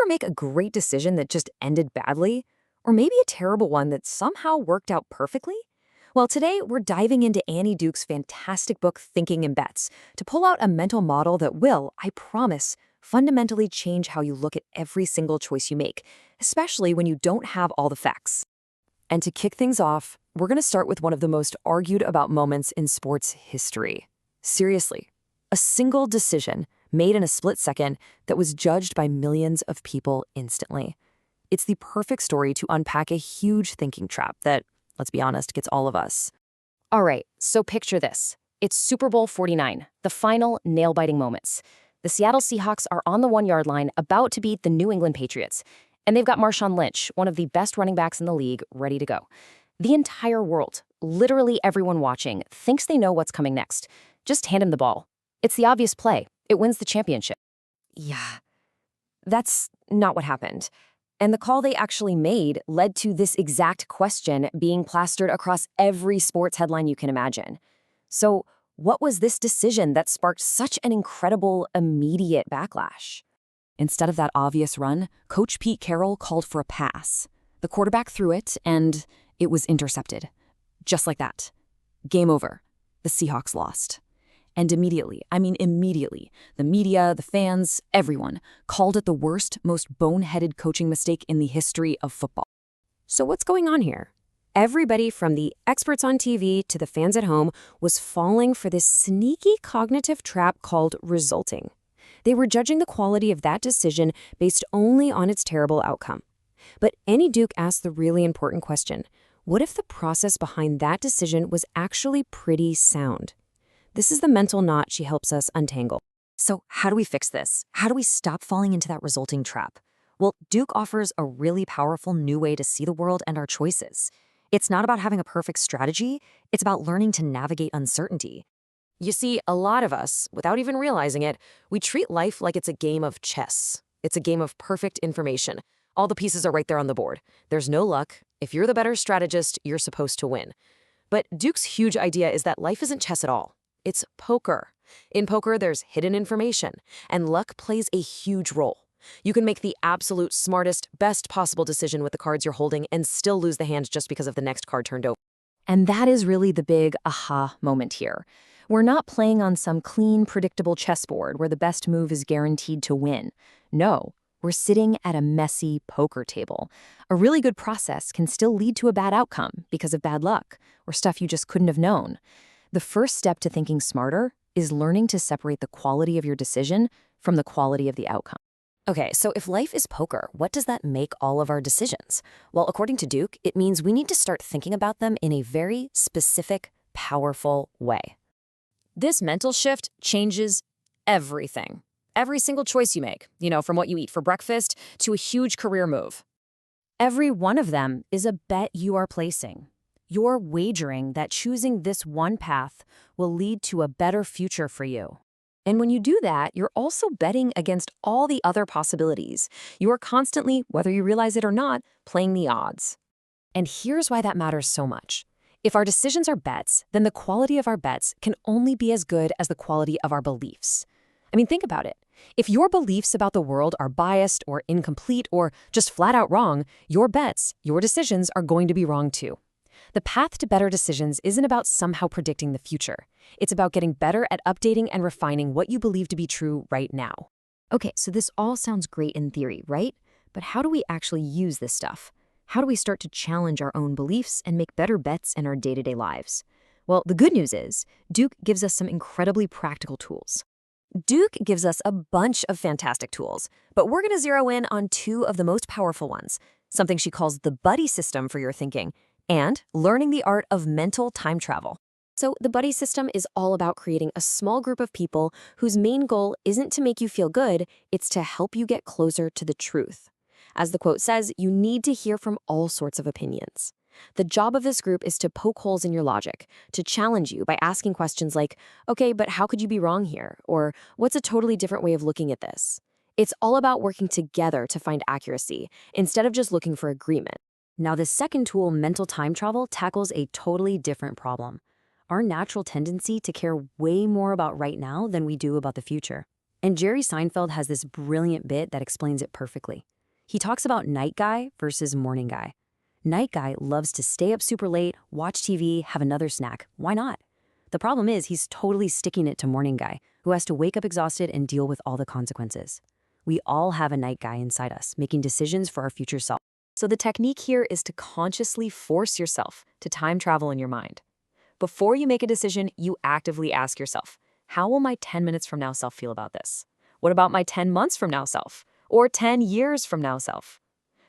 make a great decision that just ended badly? Or maybe a terrible one that somehow worked out perfectly? Well, today we're diving into Annie Duke's fantastic book, Thinking in Bets, to pull out a mental model that will, I promise, fundamentally change how you look at every single choice you make, especially when you don't have all the facts. And to kick things off, we're going to start with one of the most argued about moments in sports history. Seriously, a single decision made in a split second that was judged by millions of people instantly. It's the perfect story to unpack a huge thinking trap that, let's be honest, gets all of us. All right, so picture this. It's Super Bowl 49, the final nail-biting moments. The Seattle Seahawks are on the 1-yard line about to beat the New England Patriots, and they've got Marshawn Lynch, one of the best running backs in the league, ready to go. The entire world, literally everyone watching, thinks they know what's coming next. Just hand him the ball. It's the obvious play. It wins the championship. Yeah, that's not what happened. And the call they actually made led to this exact question being plastered across every sports headline you can imagine. So, what was this decision that sparked such an incredible, immediate backlash? Instead of that obvious run, Coach Pete Carroll called for a pass. The quarterback threw it, and it was intercepted. Just like that. Game over. The Seahawks lost. And immediately, the media, the fans, everyone called it the worst, most boneheaded coaching mistake in the history of football. So what's going on here? Everybody from the experts on TV to the fans at home was falling for this sneaky cognitive trap called resulting. They were judging the quality of that decision based only on its terrible outcome. But Annie Duke asked the really important question, what if the process behind that decision was actually pretty sound? This is the mental knot she helps us untangle. So how do we fix this? How do we stop falling into that resulting trap? Well, Duke offers a really powerful new way to see the world and our choices. It's not about having a perfect strategy, it's about learning to navigate uncertainty. You see, a lot of us, without even realizing it, we treat life like it's a game of chess. It's a game of perfect information. All the pieces are right there on the board. There's no luck. If you're the better strategist, you're supposed to win. But Duke's huge idea is that life isn't chess at all. It's poker. In poker, there's hidden information, and luck plays a huge role. You can make the absolute smartest, best possible decision with the cards you're holding and still lose the hand just because of the next card turned over. And that is really the big aha moment here. We're not playing on some clean, predictable chessboard where the best move is guaranteed to win. No, we're sitting at a messy poker table. A really good process can still lead to a bad outcome because of bad luck or stuff you just couldn't have known. The first step to thinking smarter is learning to separate the quality of your decision from the quality of the outcome. Okay, so if life is poker, what does that make all of our decisions? Well, according to Duke, it means we need to start thinking about them in a very specific, powerful way. This mental shift changes everything. Every single choice you make, from what you eat for breakfast to a huge career move. Every one of them is a bet you are placing. You're wagering that choosing this one path will lead to a better future for you. And when you do that, you're also betting against all the other possibilities. You are constantly, whether you realize it or not, playing the odds. And here's why that matters so much. If our decisions are bets, then the quality of our bets can only be as good as the quality of our beliefs. I mean, think about it. If your beliefs about the world are biased or incomplete or just flat out wrong, your bets, your decisions are going to be wrong too. The path to better decisions isn't about somehow predicting the future. It's about getting better at updating and refining what you believe to be true right now. Okay, so this all sounds great in theory, right? But how do we actually use this stuff? How do we start to challenge our own beliefs and make better bets in our day-to-day lives? Well, the good news is, Duke gives us some incredibly practical tools. Duke gives us a bunch of fantastic tools, but we're going to zero in on two of the most powerful ones, something she calls the buddy system for your thinking, and learning the art of mental time travel. So the buddy system is all about creating a small group of people whose main goal isn't to make you feel good, it's to help you get closer to the truth. As the quote says, you need to hear from all sorts of opinions. The job of this group is to poke holes in your logic, to challenge you by asking questions like, okay, but how could you be wrong here? Or what's a totally different way of looking at this? It's all about working together to find accuracy, instead of just looking for agreement. Now, this second tool, mental time travel, tackles a totally different problem. Our natural tendency to care way more about right now than we do about the future. And Jerry Seinfeld has this brilliant bit that explains it perfectly. He talks about night guy versus morning guy. Night guy loves to stay up super late, watch TV, have another snack. Why not? The problem is he's totally sticking it to morning guy, who has to wake up exhausted and deal with all the consequences. We all have a night guy inside us, making decisions for our future self. So the technique here is to consciously force yourself to time travel in your mind. Before you make a decision, you actively ask yourself, how will my 10 minutes from now self feel about this? What about my 10 months from now self? Or 10 years from now self?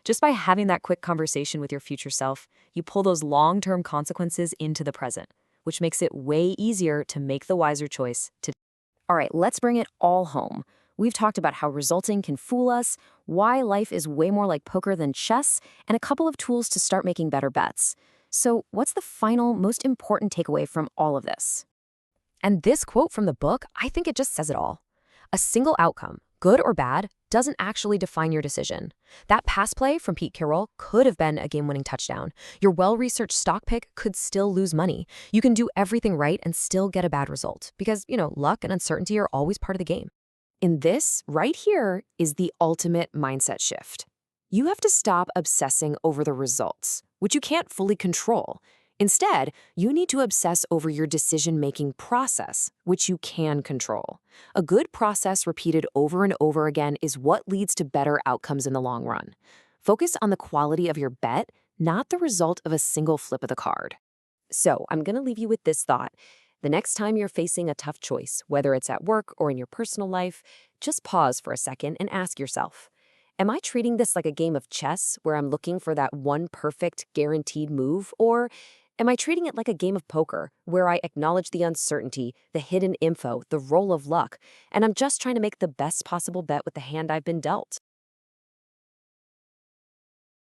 Just by having that quick conversation with your future self, you pull those long-term consequences into the present, which makes it way easier to make the wiser choice to. All right, let's bring it all home. We've talked about how resulting can fool us, why life is way more like poker than chess, and a couple of tools to start making better bets. So, what's the final, most important takeaway from all of this? And this quote from the book, I think it just says it all. A single outcome, good or bad, doesn't actually define your decision. That pass play from Pete Carroll could have been a game-winning touchdown. Your well-researched stock pick could still lose money. You can do everything right and still get a bad result because, luck and uncertainty are always part of the game. In this, right here, is the ultimate mindset shift. You have to stop obsessing over the results, which you can't fully control. Instead, you need to obsess over your decision-making process, which you can control. A good process repeated over and over again is what leads to better outcomes in the long run. Focus on the quality of your bet, not the result of a single flip of the card. So, I'm going to leave you with this thought. The next time you're facing a tough choice, whether it's at work or in your personal life, just pause for a second and ask yourself, am I treating this like a game of chess where I'm looking for that one perfect, guaranteed move? Or am I treating it like a game of poker where I acknowledge the uncertainty, the hidden info, the roll of luck, and I'm just trying to make the best possible bet with the hand I've been dealt?